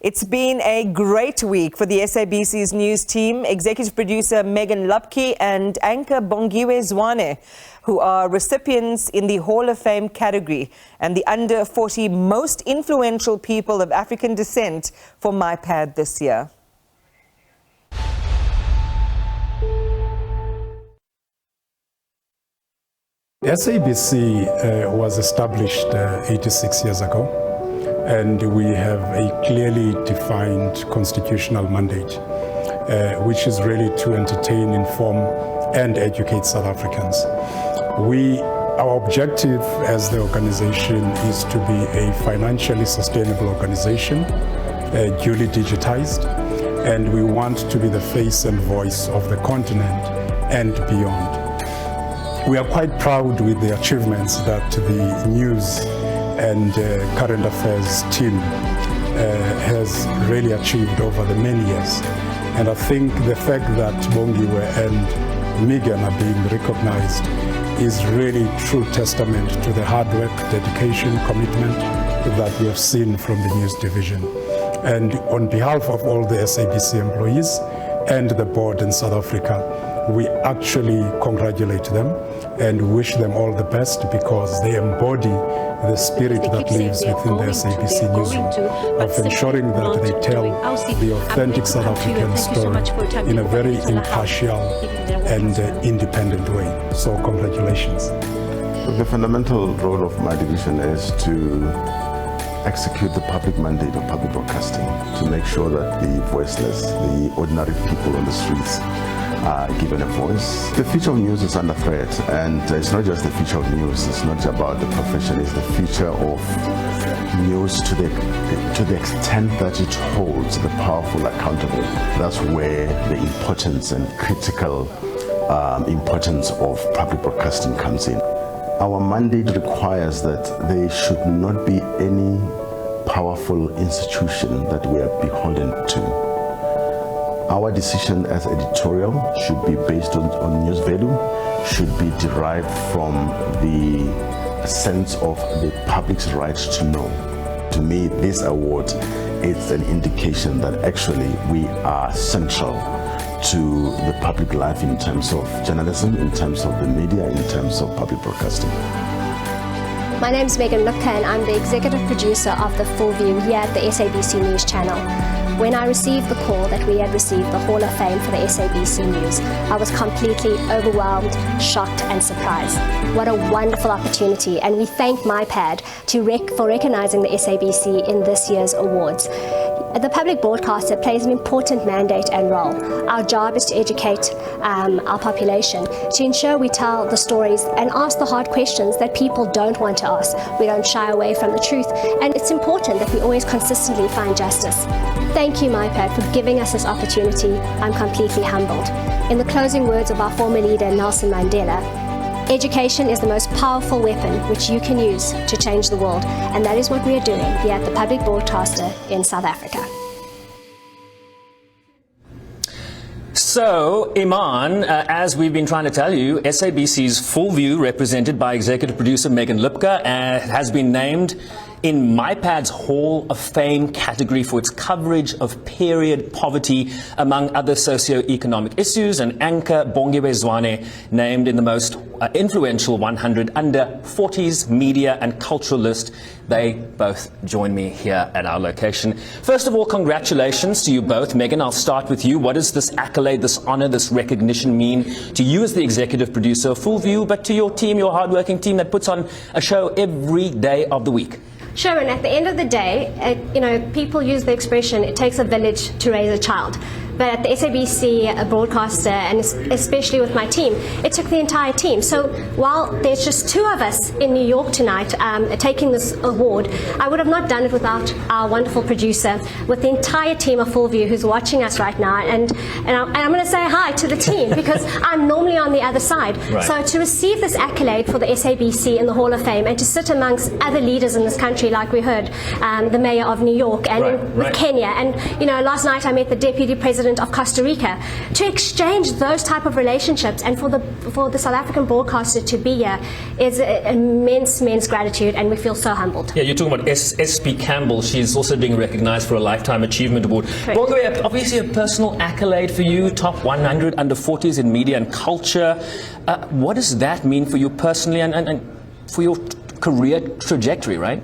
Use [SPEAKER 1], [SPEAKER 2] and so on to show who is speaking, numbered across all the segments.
[SPEAKER 1] It's been a great week for the SABC's news team. Executive producer Megan Lupke and anchor Bongiwe Zwane, who are recipients in the Hall of Fame category and the under 40 most influential people of African descent for MIPAD this year.
[SPEAKER 2] SABC was established 86 years ago, and we have a clearly defined constitutional mandate, which is really to entertain, inform, and educate South Africans. Our objective as the organization is to be a financially sustainable organization, duly digitized, and we want to be the face and voice of the continent and beyond. We are quite proud with the achievements that the news and current affairs team has really achieved over the many years. And I think the fact that Bongiwe and Megan are being recognized is really true testament to the hard work, dedication, commitment that we have seen from the news division. And on behalf of all the SABC employees and the board in South Africa, we actually congratulate them and wish them all the best, because they embody the spirit that lives within the SABC newsroom of ensuring that they tell the authentic South African story in a very impartial and independent way. So congratulations.
[SPEAKER 3] The fundamental role of my division is to execute the public mandate of public broadcasting, to make sure that the voiceless, the ordinary people on the streets, are given a voice. The future of news is under threat, and it's not just the future of news, it's not about the profession, it's the future of news to the extent that it holds the powerful accountable. That's where the importance and critical importance of public broadcasting comes in. Our mandate requires that there should not be any powerful institution that we are beholden to. Our decision as editorial should be based on news value, should be derived from the sense of the public's right to know. To me, this award is an indication that actually we are central to the public life in terms of journalism, in terms of the media, in terms of public broadcasting.
[SPEAKER 4] My name is Megan Lupke and I'm the executive producer of the Full View here at the SABC News channel. When I received the call that we had received the Hall of Fame for the SABC News, I was completely overwhelmed, shocked and surprised. What a wonderful opportunity, and we thank MIPAD for recognizing the SABC in this year's awards. The public broadcaster plays an important mandate and role. Our job is to educate our population, to ensure we tell the stories and ask the hard questions that people don't want to ask. We don't shy away from the truth, and it's important that we always consistently find justice. Thank you, MIPAD, for giving us this opportunity. I'm completely humbled. In the closing words of our former leader, Nelson Mandela, education is the most powerful weapon which you can use to change the world, and that is what we are doing here at the public broadcaster in South Africa.
[SPEAKER 5] So, Iman, as we've been trying to tell you, SABC's Full View, represented by executive producer Megan Lupke, has been named in MIPAD's Hall of Fame category for its coverage of period poverty, among other socio-economic issues, and anchor Bongiwe Zwane named in the most influential 100 under 40s media and cultural list. They both join me here at our location. First of all, congratulations to you both. Megan, I'll start with you. What does this accolade, this honor, this recognition mean to you as the executive producer of Full View, but to your team, your hardworking team that puts on a show every day of the week?
[SPEAKER 4] Sure, and at the end of the day, people use the expression, it takes a village to raise a child. But at the SABC broadcaster, and especially with my team, it took the entire team. So while there's just two of us in New York tonight taking this award, I would have not done it without our wonderful producer, with the entire team of Full View who's watching us right now. And I'm going to say hi to the team because I'm normally on the other side. Right. So to receive this accolade for the SABC in the Hall of Fame and to sit amongst other leaders in this country, like we heard, the mayor of New York and with Kenya. And, last night I met the deputy president president of Costa Rica, to exchange those type of relationships, and for the South African broadcaster to be here is immense gratitude, and we feel so humbled.
[SPEAKER 5] Yeah, you're talking about SP Campbell. She's also being recognized for a Lifetime Achievement Award. Bongiwe, obviously a personal accolade for you, top 100 under 40s in media and culture. What does that mean for you personally and for your career trajectory, right?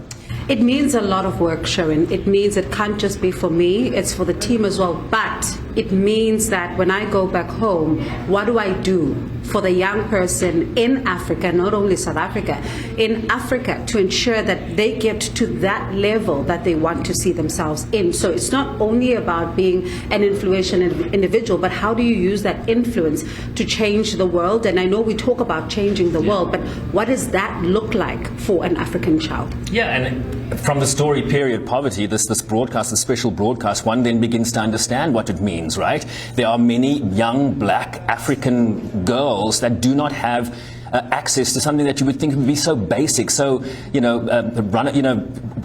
[SPEAKER 6] It means a lot of work, Sharon. It means it can't just be for me, it's for the team as well. But it means that when I go back home, what do I do for the young person in Africa, not only South Africa, in Africa, to ensure that they get to that level that they want to see themselves in? So it's not only about being an influential individual, but how do you use that influence to change the world? And I know we talk about changing the world, but what does that look like for an African child?
[SPEAKER 5] Yeah, and from the story period poverty, this broadcast, this special broadcast, one then begins to understand what it means, right? There are many young black African girls that do not have access to something that you would think would be so basic, so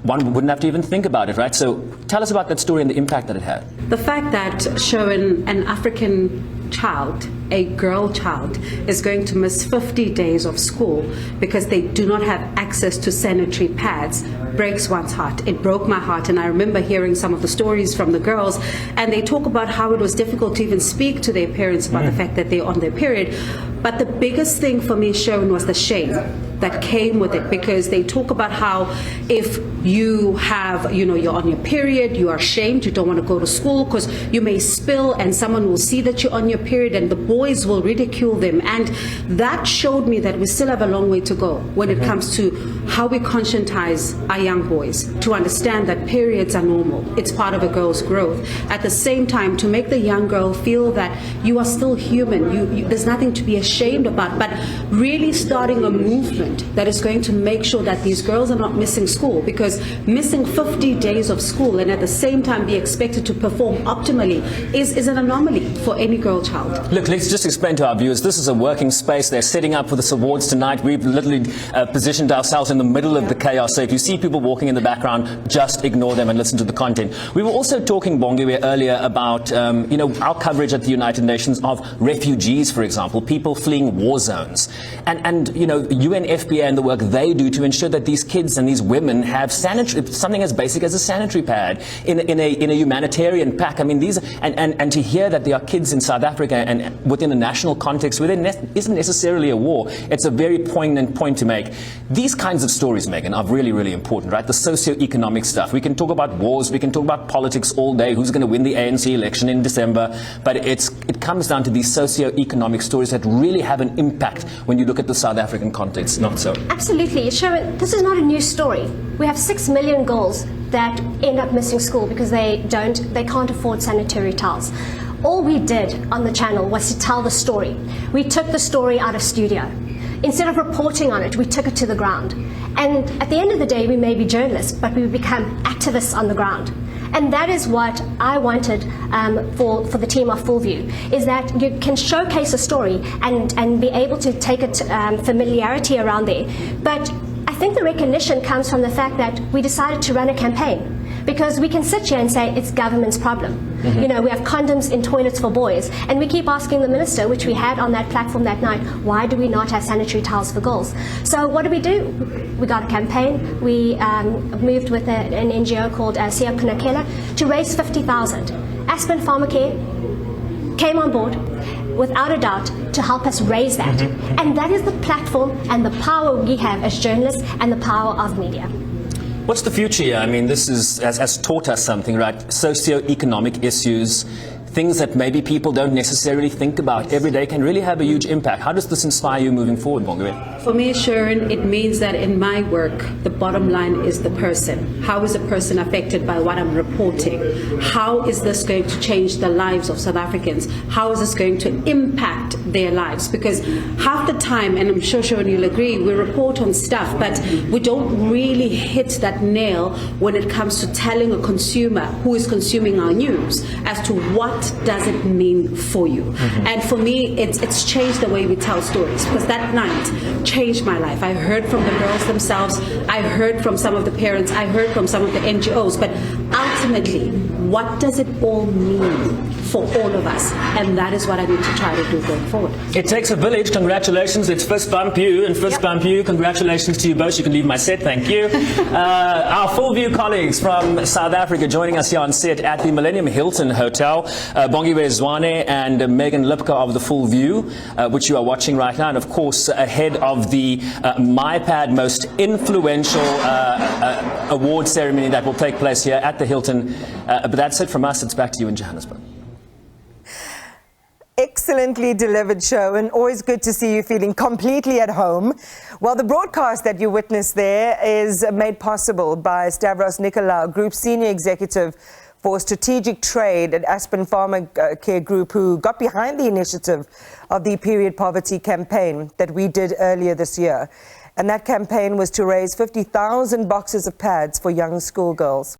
[SPEAKER 5] one wouldn't have to even think about it, right? So tell us about that story and the impact that it had.
[SPEAKER 6] The fact that showing an African child, a girl child, is going to miss 50 days of school because they do not have access to sanitary pads breaks one's heart. It broke my heart, and I remember hearing some of the stories from the girls, and they talk about how it was difficult to even speak to their parents about the fact that they're on their period. But the biggest thing for me, Sharon, was the shame that came with it, because they talk about how if you have, you're on your period, you are ashamed, you don't want to go to school because you may spill and someone will see that you're on your period and the boys will ridicule them. And that showed me that we still have a long way to go when it comes to how we conscientize our young boys to understand that periods are normal. It's part of a girl's growth. At the same time, to make the young girl feel that you are still human, there's nothing to be ashamed about, but really starting a movement that is going to make sure that these girls are not missing school, because missing 50 days of school and at the same time be expected to perform optimally is an anomaly for any girl child.
[SPEAKER 5] Look, let's just explain to our viewers, this is a working space. They're setting up for this awards tonight. We've literally positioned ourselves in the middle of the chaos. So if you see people walking in the background, just ignore them and listen to the content. We were also talking, Bongiwe, earlier about our coverage at the United Nations of refugees, for example, people fleeing war zones, and UNFPA and the work they do to ensure that these kids and these women have something as basic as a sanitary pad in a humanitarian pack. I mean, these and to hear that there are kids in South Africa and within a national context where there isn't necessarily a war, it's a very poignant point to make. These kinds of stories, Megan, are really, really important, right? The socio-economic stuff. We can talk about wars, we can talk about politics all day, who's going to win the ANC election in December, but it comes down to these socio-economic stories that really have an impact when you look at the South African context, not so.
[SPEAKER 4] Absolutely. Sharon, this is not a new story. We have 6 million girls that end up missing school because they can't afford sanitary towels. All we did on the channel was to tell the story. We took the story out of studio. Instead of reporting on it, we took it to the ground. And at the end of the day, we may be journalists, but we become activists on the ground. And that is what I wanted for the team of Full View, is that you can showcase a story and be able to take it familiarity around there. But I think the recognition comes from the fact that we decided to run a campaign. Because we can sit here and say it's government's problem. We have condoms in toilets for boys, and we keep asking the minister, which we had on that platform that night, why do we not have sanitary towels for girls? So what do? We got a campaign. We moved with an NGO called Siya Kunakela to raise 50,000. Aspen Pharmacare came on board without a doubt to help us raise that. And that is the platform and the power we have as journalists and the power of media.
[SPEAKER 5] What's the future here? I mean, this has taught us something, right? Socio-economic issues, things that maybe people don't necessarily think about every day can really have a huge impact. How does this inspire you moving forward, Bongiwe?
[SPEAKER 6] For me, Sharon, it means that in my work, the bottom line is the person. How is a person affected by what I'm reporting? How is this going to change the lives of South Africans? How is this going to impact their lives? Because half the time, and I'm sure Sharon you'll agree, we report on stuff, but we don't really hit that nail when it comes to telling a consumer who is consuming our news as to what does it mean for you. And for me, it's changed the way we tell stories, because that night changed my life. I heard from the girls themselves, I heard from some of the parents, I heard from some of the NGOs, but ultimately, what does it all mean for all of us? And that is what I need to try to do going forward.
[SPEAKER 5] It takes a village. Congratulations. It's Fist Bump You and Fist Bump You. Congratulations to you both. You can leave my set. Thank you. Our Full View colleagues from South Africa joining us here on set at the Millennium Hilton Hotel. Bongiwe Zwane and Megan Lipka of the Full View, which you are watching right now. And of course, ahead of the MIPAD most influential award ceremony that will take place here at the Hilton. But that's it from us. It's back to you in Johannesburg.
[SPEAKER 1] Excellently delivered show, and always good to see you feeling completely at home. Well, the broadcast that you witnessed there is made possible by Stavros Nicolaou, Group Senior Executive for Strategic Trade at Aspen Pharmacare Group, who got behind the initiative of the Period Poverty campaign that we did earlier this year. And that campaign was to raise 50,000 boxes of pads for young schoolgirls.